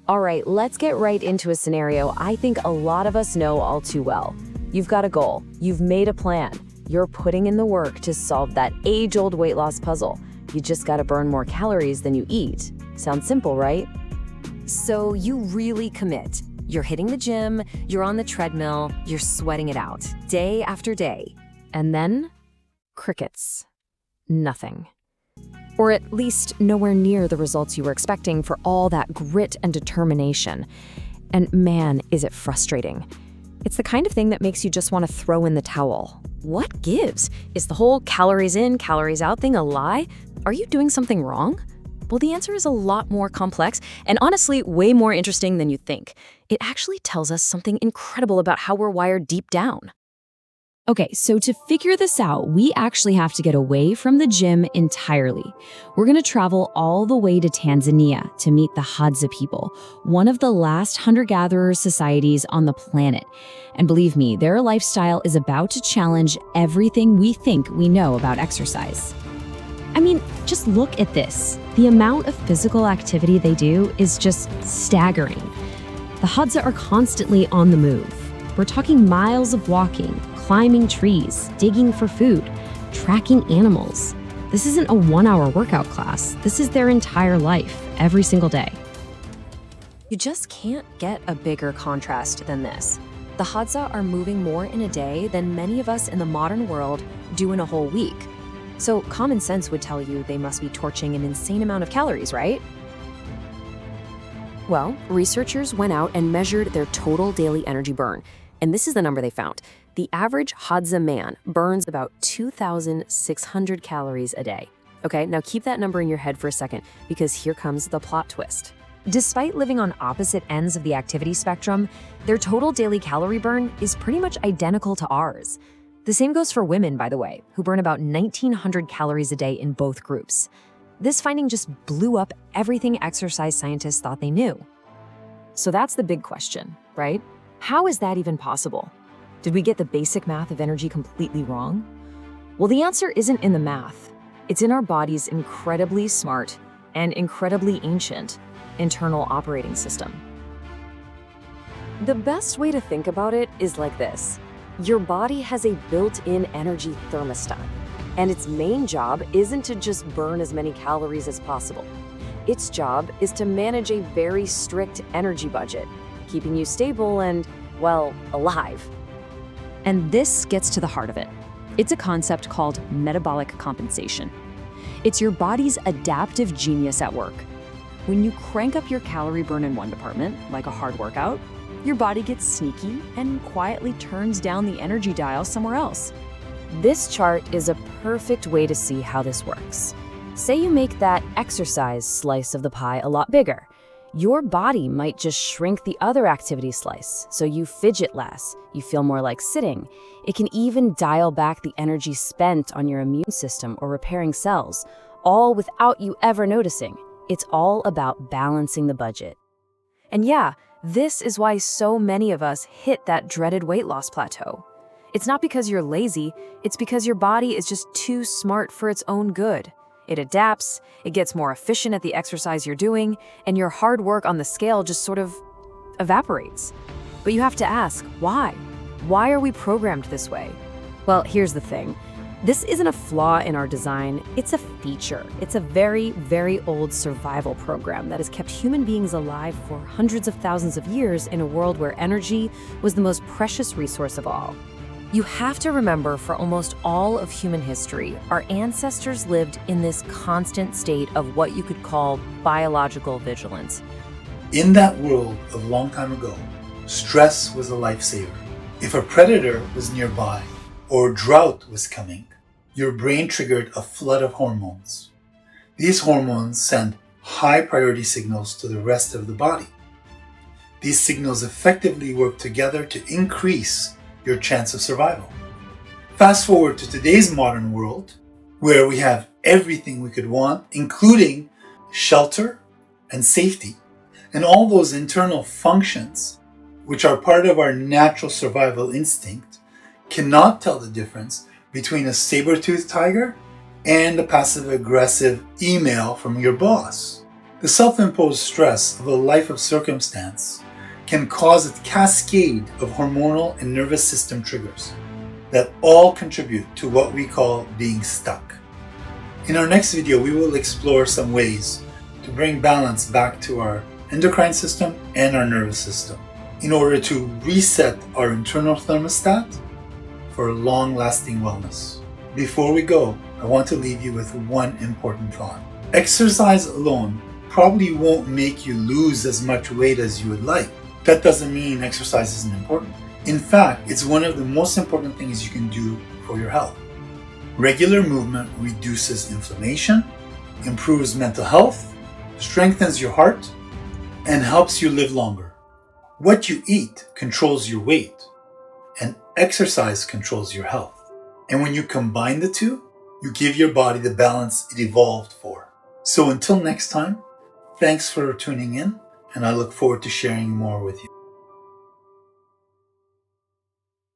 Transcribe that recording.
All right, let's get right into a scenario I think a lot of us know all too well. You've got a goal, you've made a plan, you're putting in the work to solve that age-old weight loss puzzle. You just gotta burn more calories than you eat. Sounds simple, right? So you really commit. You're hitting the gym, you're on the treadmill, you're sweating it out, day after day. And then, crickets. Nothing. Or at least nowhere near the results you were expecting for all that grit and determination. And man, is it frustrating. It's the kind of thing that makes you just want to throw in the towel. What gives? Is the whole calories in, calories out thing a lie? Are you doing something wrong? Well, the answer is a lot more complex and honestly way more interesting than you think. It actually tells us something incredible about how we're wired deep down. Okay, so to figure this out, we actually have to get away from the gym entirely. We're gonna travel all the way to Tanzania to meet the Hadza people, one of the last hunter-gatherer societies on the planet. And believe me, their lifestyle is about to challenge everything we think we know about exercise. I mean, just look at this. The amount of physical activity they do is just staggering. The Hadza are constantly on the move. We're talking miles of walking, climbing trees, digging for food, tracking animals. This isn't a 1-hour workout class. This is their entire life, every single day. You just can't get a bigger contrast than this. The Hadza are moving more in a day than many of us in the modern world do in a whole week. So common sense would tell you they must be torching an insane amount of calories, right? Well, researchers went out and measured their total daily energy burn. And this is the number they found. The average Hadza man burns about 2,600 calories a day. Okay, now keep that number in your head for a second, because here comes the plot twist. Despite living on opposite ends of the activity spectrum, their total daily calorie burn is pretty much identical to ours. The same goes for women, by the way, who burn about 1,900 calories a day in both groups. This finding just blew up everything exercise scientists thought they knew. So that's the big question, right? How is that even possible? Did we get the basic math of energy completely wrong? Well, the answer isn't in the math. It's in our body's incredibly smart and incredibly ancient internal operating system. The best way to think about it is like this. Your body has a built-in energy thermostat, and its main job isn't to just burn as many calories as possible. Its job is to manage a very strict energy budget, keeping you stable and, well, alive. And this gets to the heart of it. It's a concept called metabolic compensation. It's your body's adaptive genius at work. When you crank up your calorie burn in one department, like a hard workout, your body gets sneaky and quietly turns down the energy dial somewhere else. This chart is a perfect way to see how this works. Say you make that exercise slice of the pie a lot bigger. Your body might just shrink the other activity slice, so you fidget less, you feel more like sitting. It can even dial back the energy spent on your immune system or repairing cells, all without you ever noticing. It's all about balancing the budget. And yeah, this is why so many of us hit that dreaded weight loss plateau. It's not because you're lazy, it's because your body is just too smart for its own good. It adapts, it gets more efficient at the exercise you're doing, and your hard work on the scale just sort of evaporates. But you have to ask, why? Why are we programmed this way? Well, here's the thing. This isn't a flaw in our design, it's a feature. It's a very, very old survival program that has kept human beings alive for hundreds of thousands of years in a world where energy was the most precious resource of all. You have to remember, for almost all of human history, our ancestors lived in this constant state of what you could call biological vigilance. In that world of long time ago, stress was a lifesaver. If a predator was nearby or drought was coming, your brain triggered a flood of hormones. These hormones send high priority signals to the rest of the body. These signals effectively work together to increase your chance of survival. Fast forward to today's modern world, where we have everything we could want, including shelter and safety, and all those internal functions, which are part of our natural survival instinct, cannot tell the difference between a saber-toothed tiger and a passive-aggressive email from your boss. The self-imposed stress of a life of circumstance can cause a cascade of hormonal and nervous system triggers that all contribute to what we call being stuck. In our next video, we will explore some ways to bring balance back to our endocrine system and our nervous system in order to reset our internal thermostat for long-lasting wellness. Before we go, I want to leave you with one important thought. Exercise alone probably won't make you lose as much weight as you would like. That doesn't mean exercise isn't important. In fact, it's one of the most important things you can do for your health. Regular movement reduces inflammation, improves mental health, strengthens your heart, and helps you live longer. What you eat controls your weight, and exercise controls your health. And when you combine the two, you give your body the balance it evolved for. So until next time, thanks for tuning in, and I look forward to sharing more with you.